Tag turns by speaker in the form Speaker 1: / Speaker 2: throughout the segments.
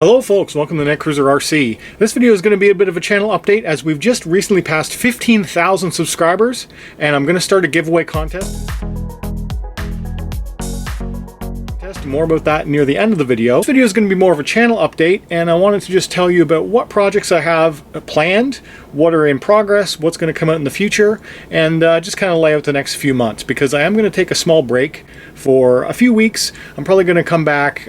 Speaker 1: Hello folks, welcome to Netcruzer RC. This video is going to be a bit of a channel update as we've just recently passed 15,000 subscribers and I'm going to start a giveaway contest. More about that near the end of the video. This video is going to be more of a channel update and I wanted to just tell you about what projects I have planned, what are in progress, what's going to come out in the future, and just kind of lay out the next few months because I am going to take a small break for a few weeks. I'm probably going to come back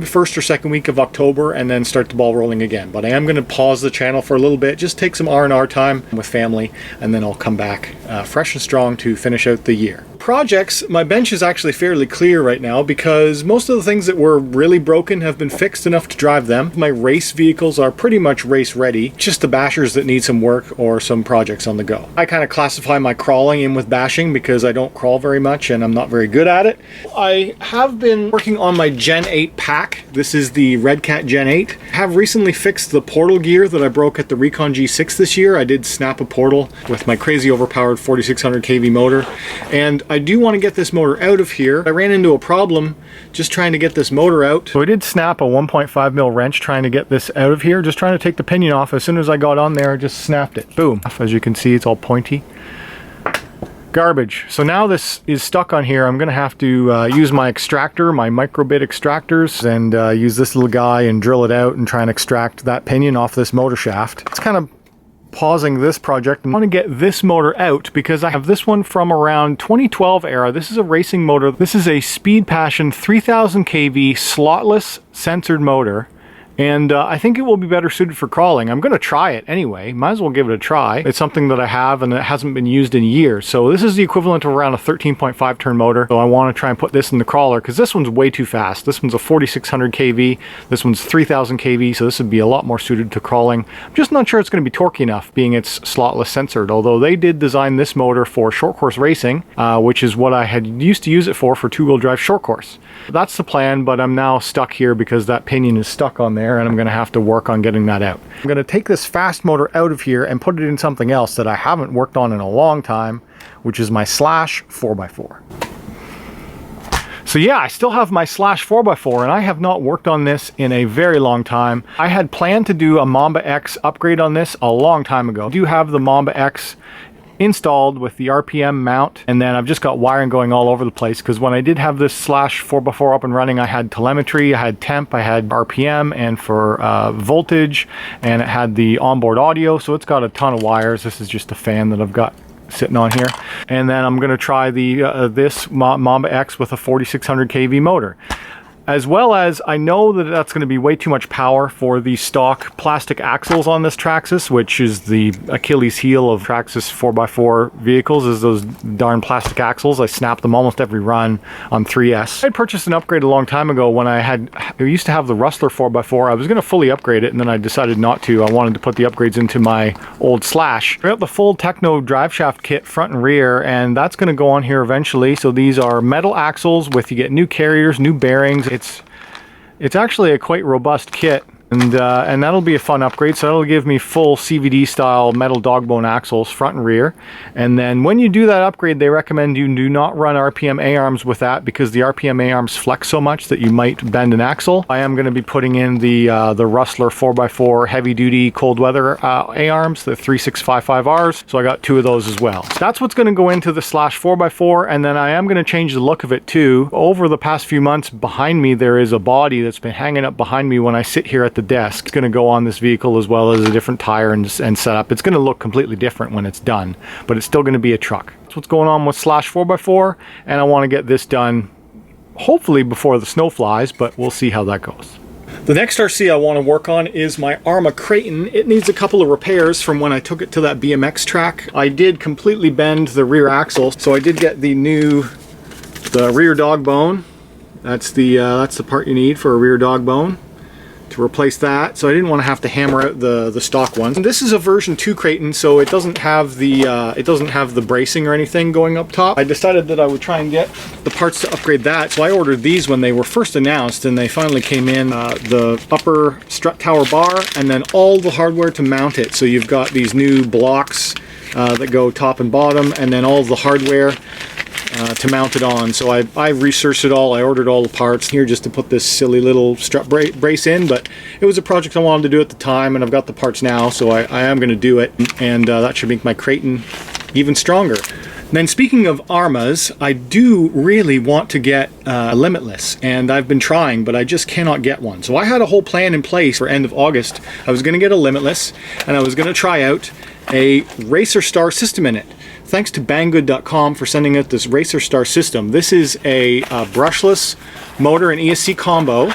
Speaker 1: first or second week of October and then start the ball rolling again. But I am going to pause the channel for a little bit, just take some R&R time with family, and then I'll come back fresh and strong to finish out the year. Projects, my bench is actually fairly clear right now because most of the things that were really broken have been fixed enough to drive them. My race vehicles are pretty much race ready, just the bashers that need some work or some projects on the go. I kind of classify my crawling in with bashing because I don't crawl very much and I'm not very good at it. I have been working on my Gen 8 pack. This is the Red Cat Gen 8. I have recently fixed the portal gear that I broke at the Recon G6 this year. I did snap a portal with my crazy overpowered 4600 kV motor, and I do want to get this motor out of here. I ran into a problem just trying to get this motor out. So I did snap a 1.5 mil wrench trying to get this out of here, just trying to take the pinion off. As soon as I got on there, I just snapped it. Boom. As you can see, it's all pointy. Garbage. So now this is stuck on here. I'm going to have to use my extractor, my microbit extractors, and use this little guy and drill it out and try and extract that pinion off this motor shaft. It's kind of pausing this project. I want to get this motor out because I have this one from around 2012 era. This is a racing motor. This is a Speed Passion 3000 kV slotless censored motor. And I think it will be better suited for crawling. I'm going to try it anyway. Might as well give it a try. It's something that I have and it hasn't been used in years. So this is the equivalent of around a 13.5 turn motor. So I want to try and put this in the crawler because this one's way too fast. This one's a 4600 kV. This one's 3000 kV. So this would be a lot more suited to crawling. I'm just not sure it's going to be torquey enough being it's slotless censored. Although they did design this motor for short course racing, which is what I had used to use it for two-wheel drive short course. That's the plan, but I'm now stuck here because that pinion is stuck on there and I'm going to have to work on getting that out. I'm going to take this fast motor out of here and put it in something else that I haven't worked on in a long time, which is my Slash 4x4. So yeah, I still have my Slash 4x4 and I have not worked on this in a very long time. I had planned to do a Mamba X upgrade on this a long time ago. I do have the Mamba X installed with the RPM mount, and then I've just got wiring going all over the place because when I did have this Slash 4x4 up and running, I had telemetry, I had temp, I had RPM, and for voltage, and it had the onboard audio, so it's got a ton of wires. This is just a fan that I've got sitting on here, and then I'm going to try the this Mamba X with a 4600 kV motor. As well as, I know that that's going to be way too much power for the stock plastic axles on this Traxxas, which is the Achilles heel of Traxxas 4x4 vehicles, is those darn plastic axles. I snap them almost every run on 3S. I purchased an upgrade a long time ago when I used to have the Rustler 4x4. I was going to fully upgrade it and then I decided not to. I wanted to put the upgrades into my old Slash. I got the full Techno drive shaft kit front and rear, and that's going to go on here eventually. So these are metal axles with, you get new carriers, new bearings. It's actually a quite robust kit, and that'll be a fun upgrade. So that'll give me full CVD style metal dog bone axles front and rear. And then when you do that upgrade, they recommend you do not run RPM A-arms with that because the RPM A-arms flex so much that you might bend an axle. I am going to be putting in the Rustler 4x4 heavy duty cold weather A-arms, the 3655Rs. So I got two of those as well. So that's what's going to go into the Slash 4x4, and then I am going to change the look of it too. Over the past few months, behind me there is a body that's been hanging up behind me when I sit here at the desk. It's going to go on this vehicle as well as a different tire and setup. It's going to look completely different when it's done, but it's still going to be a truck. That's what's going on with Slash 4x4, and I want to get this done hopefully before the snow flies, but we'll see how that goes. The next RC I want to work on is my Arma Creighton. It needs a couple of repairs from when I took it to that BMX track. I did completely bend the rear axle, so I did get the rear dog bone. That's the part you need for a rear dog bone to replace that, so I didn't want to have to hammer out the stock ones. And this is a version 2 Creighton, so it doesn't have the bracing or anything going up top. I decided that I would try and get the parts to upgrade that, so I ordered these when they were first announced, and they finally came in. The upper strut tower bar, and then all the hardware to mount it. So you've got these new blocks that go top and bottom, and then all the hardware to mount it on. So I researched it all. I ordered all the parts here just to put this silly little strut brace in, but it was a project I wanted to do at the time, and I've got the parts now, so I am going to do it, and that should make my Creighton even stronger. Then speaking of ARMAs, I do really want to get a Limitless, and I've been trying, but I just cannot get one. So I had a whole plan in place for end of August. I was going to get a Limitless, and I was going to try out a Racer Star system in it. Thanks to Banggood.com for sending out this Racer Star system. This is a brushless motor and APS-C combo,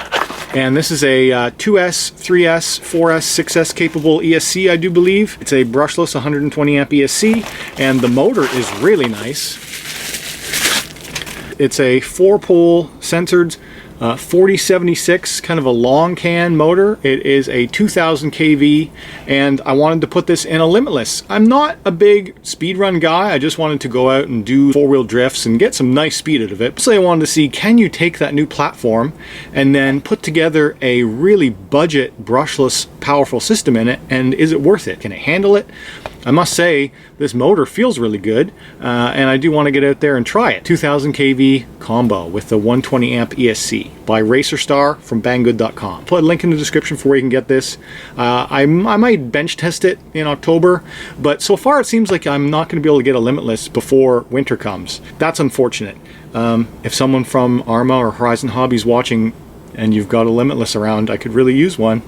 Speaker 1: and this is a 2S, 3S, 4S, 6S capable APS-C, I do believe. It's a brushless 120 amp APS-C, and the motor is really nice. It's a 4-pole censored 4076, kind of a long can motor. It is a 2000 kV, and I wanted to put this in a Limitless. I'm not a big speed run guy. I just wanted to go out and do 4-wheel drifts and get some nice speed out of it. So I wanted to see, can you take that new platform and then put together a really budget, brushless, powerful system in it, and is it worth it? Can it handle it? I must say, this motor feels really good, and I do want to get out there and try it. 2000 kV combo with the 120 amp APS-C by Racer Star from Banggood.com. Put a link in the description for where you can get this. I might bench test it in October, but so far it seems like I'm not going to be able to get a Limitless before winter comes. That's unfortunate. If someone from ARMA or Horizon Hobbies watching and you've got a Limitless around, I could really use one.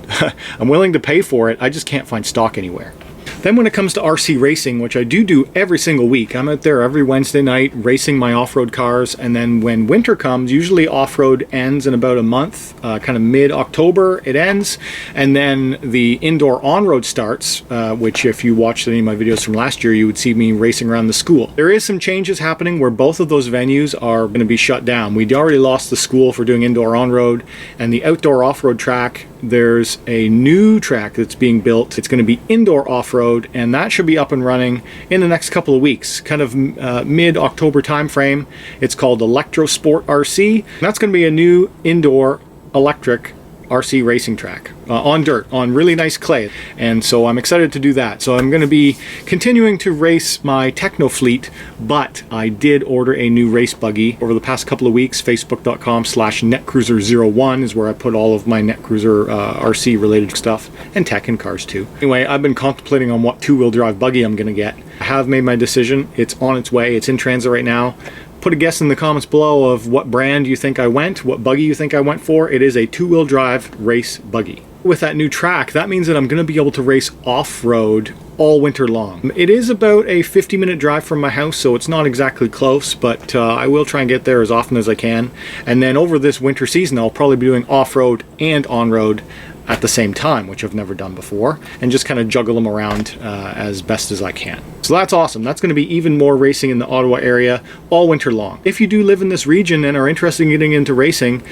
Speaker 1: I'm willing to pay for it. I just can't find stock anywhere. Then when it comes to RC racing, which I do every single week, I'm out there every Wednesday night racing my off-road cars, and then when winter comes, usually off-road ends in about a month, kind of mid-October it ends, and then the indoor on-road starts, which if you watched any of my videos from last year, you would see me racing around the school. There is some changes happening where both of those venues are going to be shut down. We'd already lost the school for doing indoor on-road, and the outdoor off-road track, there's a new track that's being built. It's going to be indoor off-road, and that should be up and running in the next couple of weeks, kind of mid-October time frame. It's called Electro Sport RC. That's going to be a new indoor electric RC racing track on dirt, on really nice clay, and so I'm excited to do that. So I'm going to be continuing to race my Techno fleet, but I did order a new race buggy over the past couple of weeks. Facebook.com/Netcruzer01 is where I put all of my Netcruzer RC related stuff, and tech and cars too. Anyway, I've been contemplating on what 2-wheel drive buggy I'm going to get. I have made my decision. It's on its way. It's in transit right now. Put a guess in the comments below of what brand you think I went, what buggy you think I went for. It is a 2-wheel drive race buggy. With that new track, that means that I'm going to be able to race off-road all winter long. It is about a 50-minute drive from my house, so it's not exactly close, but I will try and get there as often as I can. And then over this winter season, I'll probably be doing off-road and on-road at the same time, which I've never done before, and just kind of juggle them around as best as I can. So that's awesome. That's going to be even more racing in the Ottawa area all winter long. If you do live in this region and are interested in getting into racing,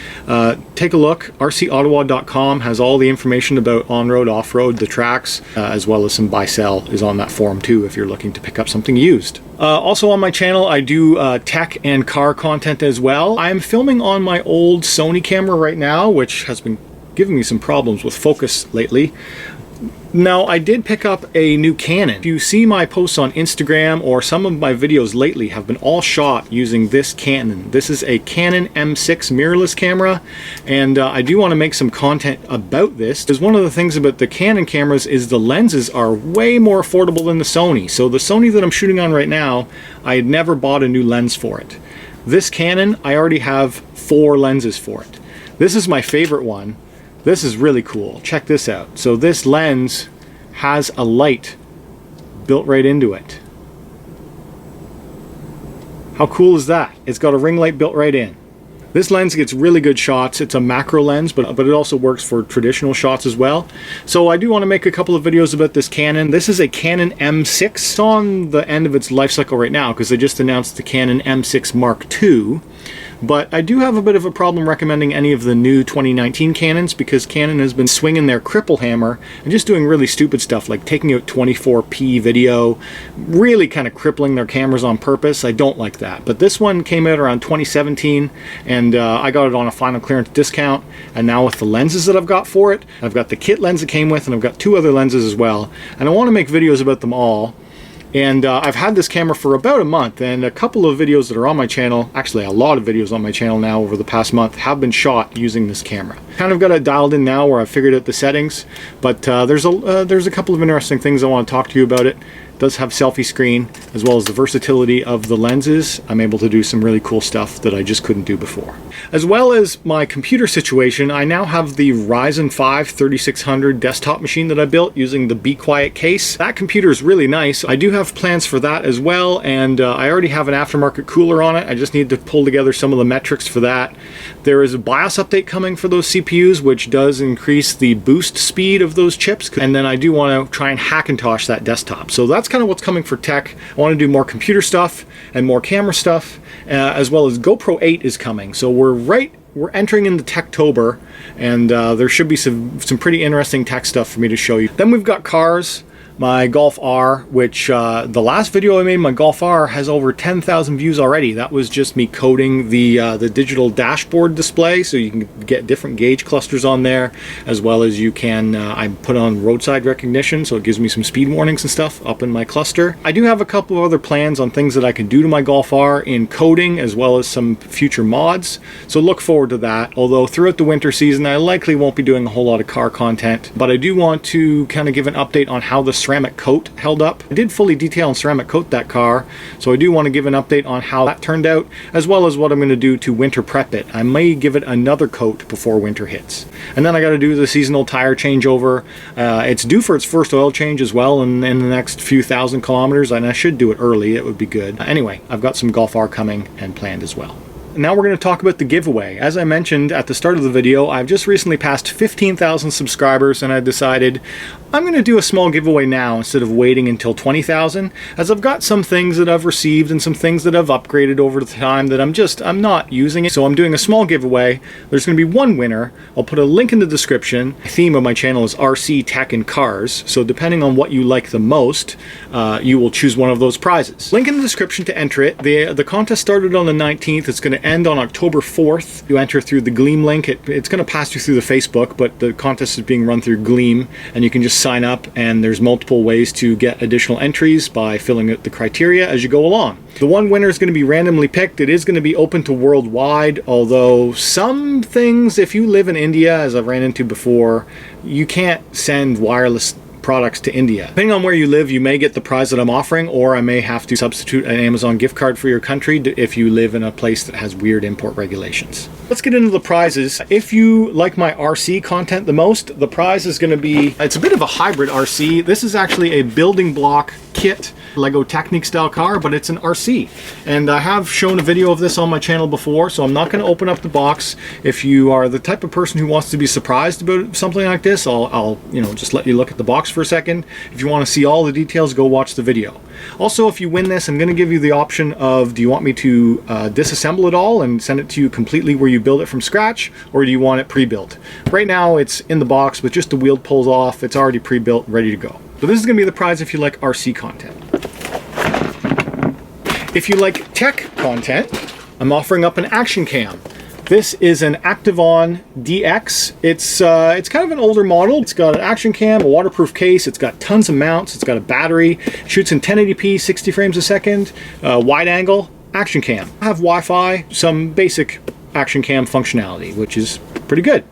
Speaker 1: take a look. RCOttawa.com has all the information about on-road, off-road, the tracks, as well as some buy-sell is on that forum too if you're looking to pick up something used. Also on my channel, I do tech and car content as well. I'm filming on my old Sony camera right now, which has been giving me some problems with focus lately. Now, I did pick up a new Canon. If you see my posts on Instagram or some of my videos lately have been all shot using this Canon. This is a Canon M6 mirrorless camera, and I do want to make some content about this, because one of the things about the Canon cameras is the lenses are way more affordable than the Sony. So the Sony that I'm shooting on right now, I had never bought a new lens for it. This Canon, I already have 4 lenses for it. This is my favorite one. This is really cool. Check this out. So this lens has a light built right into it. How cool is that? It's got a ring light built right in. This lens gets really good shots. It's a macro lens, but it also works for traditional shots as well. So I do want to make a couple of videos about this Canon. This is a Canon M6. It's on the end of its life cycle right now because they just announced the Canon M6 Mark II. But I do have a bit of a problem recommending any of the new 2019 Canons, because Canon has been swinging their cripple hammer and just doing really stupid stuff like taking out 24p video, really kind of crippling their cameras on purpose. I don't like that. But this one came out around 2017, and I got it on a final clearance discount. And now with the lenses that I've got for it, I've got the kit lens it came with, and I've got 2 other lenses as well. And I want to make videos about them all. And I've had this camera for about a month, and a couple of videos that are on my channel, actually a lot of videos on my channel now over the past month, have been shot using this camera. Kind of got it dialed in now where I've figured out the settings, but there's a couple of interesting things I want to talk to you about it. It does have selfie screen, as well as the versatility of the lenses. I'm able to do some really cool stuff that I just couldn't do before. As well as my computer situation, I now have the Ryzen 5 3600 desktop machine that I built using the Be Quiet case. That computer is really nice. I do have plans for that as well, and I already have an aftermarket cooler on it. I just need to pull together some of the metrics for that. There is a BIOS update coming for those CPUs, which does increase the boost speed of those chips, and then I do want to try and Hackintosh that desktop. So that's kind of what's coming for tech. I want to do more computer stuff and more camera stuff, as well as GoPro 8 is coming. So we're entering into Techtober, and there should be some pretty interesting tech stuff for me to show you. Then we've got cars. My Golf R, which the last video I made, my Golf R, has over 10,000 views already. That was just me coding the digital dashboard display, so you can get different gauge clusters on there, as well as you can, I put on roadside recognition, so it gives me some speed warnings and stuff up in my cluster. I do have a couple of other plans on things that I can do to my Golf R in coding, as well as some future mods, so look forward to that. Although throughout the winter season, I likely won't be doing a whole lot of car content, but I do want to kind of give an update on how the ceramic coat held up. I did fully detail and ceramic coat that car, so I do want to give an update on how that turned out, as well as what I'm going to do to winter prep it. I may give it another coat before winter hits. And then I got to do the seasonal tire changeover. It's due for its first oil change as well in the next few thousand kilometers, and I should do it early. It would be good. Anyway, I've got some Golf R coming and planned as well. Now we're going to talk about the giveaway. As I mentioned at the start of the video, I've just recently passed 15,000 subscribers, and I decided I'm going to do a small giveaway now instead of waiting until 20,000, as I've got some things that I've received and some things that I've upgraded over the time that I'm not using it. So I'm doing a small giveaway. There's going to be one winner. I'll put a link in the description. The theme of my channel is RC, Tech, and Cars, so depending on what you like the most, you will choose one of those prizes. Link in the description to enter it. The contest started on the 19th. It's going to end on October 4th. You enter through the Gleam link. It's going to pass you through the Facebook, but the contest is being run through Gleam, and you can just sign up, and there's multiple ways to get additional entries by filling out the criteria as you go along. The one winner is going to be randomly picked. It is going to be open to worldwide, although some things, if you live in India, as I've ran into before, you can't send wireless products to India. Depending on where you live, you may get the prize that I'm offering, or I may have to substitute an Amazon gift card for your country if you live in a place that has weird import regulations. Let's get into the prizes. If you like my RC content the most, the prize is going to be, it's a bit of a hybrid RC. This is actually a building block kit Lego Technic style car, but it's an RC, and I have shown a video of this on my channel before, so I'm not going to open up the box. If you are the type of person who wants to be surprised about something like this, I'll just let you look at the box for a second. If you want to see all the details, go watch the video. Also, if you win this, I'm going to give you the option of, do you want me to disassemble it all and send it to you completely where you build it from scratch, or do you want it pre-built? Right now it's in the box with just the wheel pulls off. It's already pre-built, ready to go. So this is going to be the prize if you like RC content. If you like tech content, I'm offering up an action cam. This is an Activon DX. It's kind of an older model. It's got an action cam, a waterproof case. It's got tons of mounts. It's got a battery. It shoots in 1080p, 60 frames a second, wide angle action cam. I have Wi-Fi, some basic action cam functionality, which is pretty good.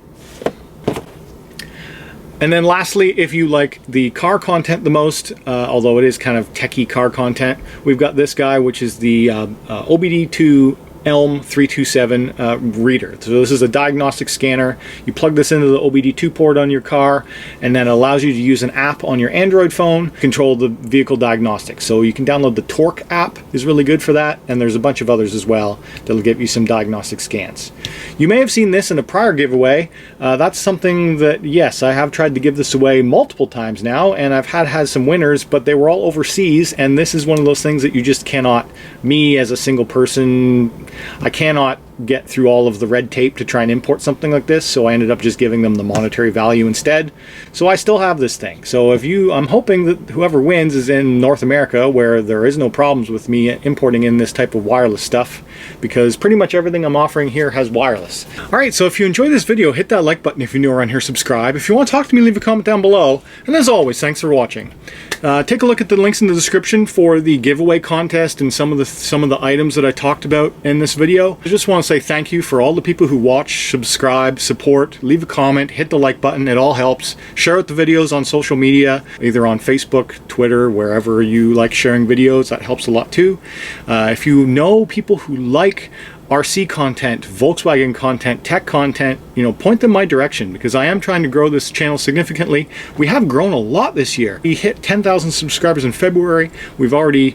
Speaker 1: And then lastly, if you like the car content the most, although it is kind of techie car content, we've got this guy, which is the OBD2 ELM 327 reader. So this is a diagnostic scanner. You plug this into the OBD2 port on your car, and then it allows you to use an app on your Android phone to control the vehicle diagnostics. So you can download the Torque app, is really good for that, and there's a bunch of others as well that'll give you some diagnostic scans. You may have seen this in a prior giveaway. That's something that, yes, I have tried to give this away multiple times now, and I've had some winners, but they were all overseas, and this is one of those things that you just cannot, me as a single person, I cannot get through all of the red tape to try and import something like this, so I ended up just giving them the monetary value instead. So I still have this thing. So if I'm hoping that whoever wins is in North America, where there is no problems with me importing in this type of wireless stuff, because pretty much everything I'm offering here has wireless. Alright, so if you enjoyed this video, hit that like button. If you're new around here, subscribe. If you want to talk to me, leave a comment down below. And as always, thanks for watching. Take a look at the links in the description for the giveaway contest and some of the items that I talked about in this video. I just want to say thank you for all the people who watch, subscribe, support, leave a comment, hit the like button. It all helps. Share out the videos on social media, either on Facebook, Twitter, wherever you like sharing videos. That helps a lot too. If you know people who like RC content, Volkswagen content, tech content, point them my direction, because I am trying to grow this channel significantly. We have grown a lot this year. We hit 10,000 subscribers in February. We've already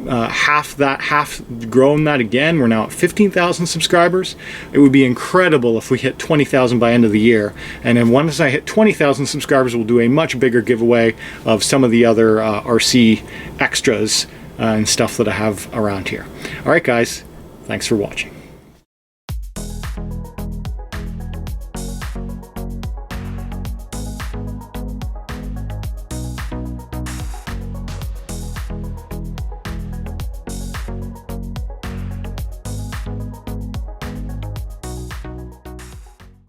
Speaker 1: half grown that again. We're now at 15,000 subscribers. It would be incredible if we hit 20,000 by end of the year. And then once I hit 20,000 subscribers, we'll do a much bigger giveaway of some of the other RC extras and stuff that I have around here. All right, guys, thanks for watching.